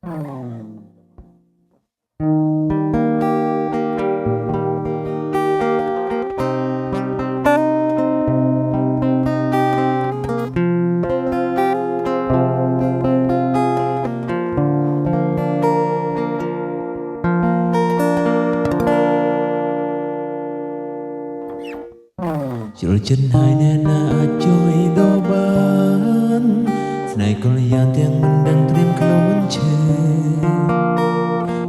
ជ្រុលចិត្តហើយអ្នកណាអាចជួយដោបានស្នេហ៍កល្យាទាំងមិនដឹងត្រៀមខ្លួនឈឺ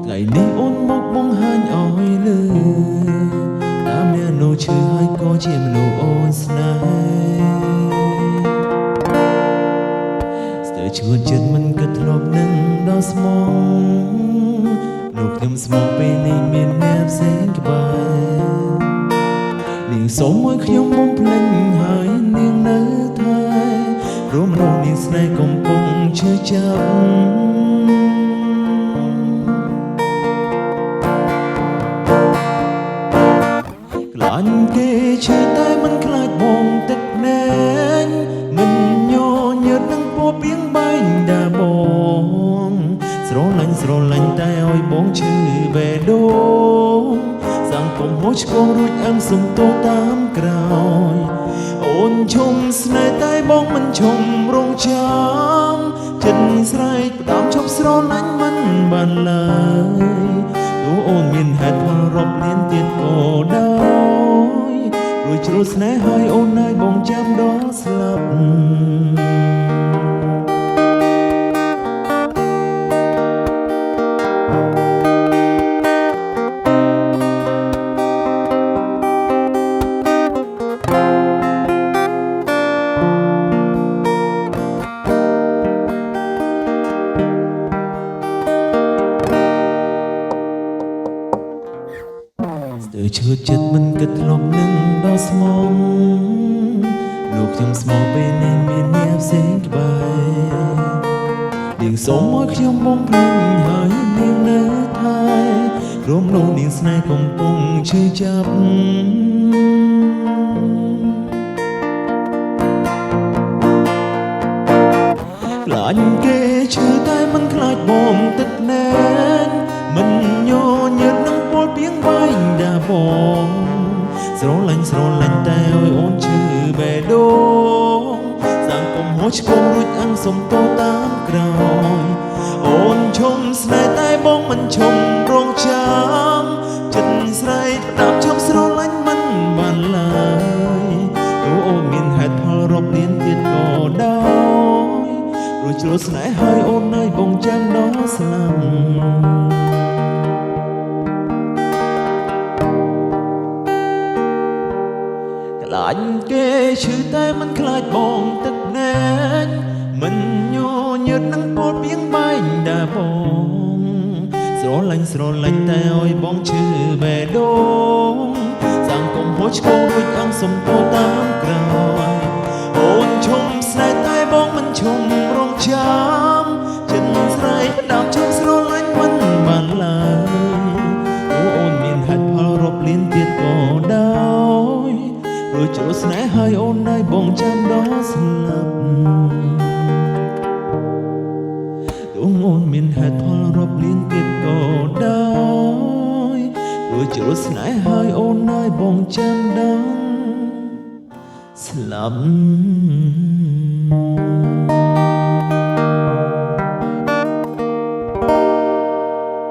ថ្ងៃនេះអូនមកបង្ហាញឲ្យលឺតាមអ្នកនោះឈឺហើយក៏ជាមនុស្សអូនស្នេហ៍ស្ទើរឈួនចិត្តមិនគិតធ្លាប់នឹងដល់ស្មងនោះខ្ញុំស្មងពេលនេះមានអ្នកផ្សេងក្បែរនាងសូមឲ្យខ្ញុំបំភ្លេចហើយនាងនៅថែរួមរងនាងស្នេហ៍កំពុងឈឺចាប់ខ្លាញ់គេឈឺតែមិនខ្លាចបងទឹកភ្នែកមិនញញើតនឹងពោះពីងបែងដាបងស្រឡាញ់តែឲ្យបងឈឺបេះដូងសង្គមហូរឆ្កងរួចអឹងសុំទោសតាមក្រោយអូនឈុំស្នេហ៍តែបងមិនឈុំរងចាំចិត្តស្រែកផ្ដាំឈប់ស្រឡាញ់មិនបានឡើយទោះអូនមានហេតុផលរាប់លានទៀតក៏ដោយរួចជ្រុលស្នេហ៍ហើយអូនណាយបងចាំដល់ស្លាប់ស្ទើរឈឺចិត្តមិនគិតធ្លាប់នឹងដល់ស្មងលោកខ្ញុំស្មោះពេលនេះមានអ្នកផ្សេងក្បែរនាងសូមឲ្យខ្ញុំបំភ្លេចហើយនាងនៅថែរួមនោះនាងស្នេហ៍កំពុងឈឺចាប់ខ្លាចគេឈឺតែមិនខ្លាចបងទឹកភ្នែកមិនញញើតនឹងពោលពីងបែងដាបងស្រឡាញ់តែឲ្យអូនឈឺបេះដូងសង្គមហូរឆ្កងរួចអឹងសុំទោសតាមក្រោយអូនឈុំស្នេហ៍តែបងមិនឈុំរងចាំចិត្តស្រែកផ្ដាំឈប់ស្រឡាញ់មិនបានឡើយទោះអូនមានហេតុផលរាប់លានទៀតក៏ដោយរួចជ្រុលស្នេហ៍ហើយអូនណាយបងចាំដល់ស្លាប់ខ្លាចគេឈឺតែមិនខ្លាចបងទឹកភ្នែកមិនញញើតនឹងពោលពីងបែងដាបងស្រឡាញ់តែឲ្យបងឈឺបេះដូងសង្គមហូរឆ្កងរួចអឹងសុំទោសតាមក្រោយអូនឈុំស្នេហ៍តែបងមិនឈុំរងចាំចិត្តស្រែកផ្ដាំឈប់ស្រឡាញ់មិនបានឡើយទោះអូនមានហេតុផលរាប់លានទៀតក៏ដោយរួចជ្រុលស្នេហ៍ហើយអូនណាយបងចាំដល់ស្លាប់ទោះអូនមានហេតុផលរាប់លានទៀតក៏ដោយរួចជ្រុលស្នេហ៍ហើយអូនណាយបងចាំដល់ស្លាប់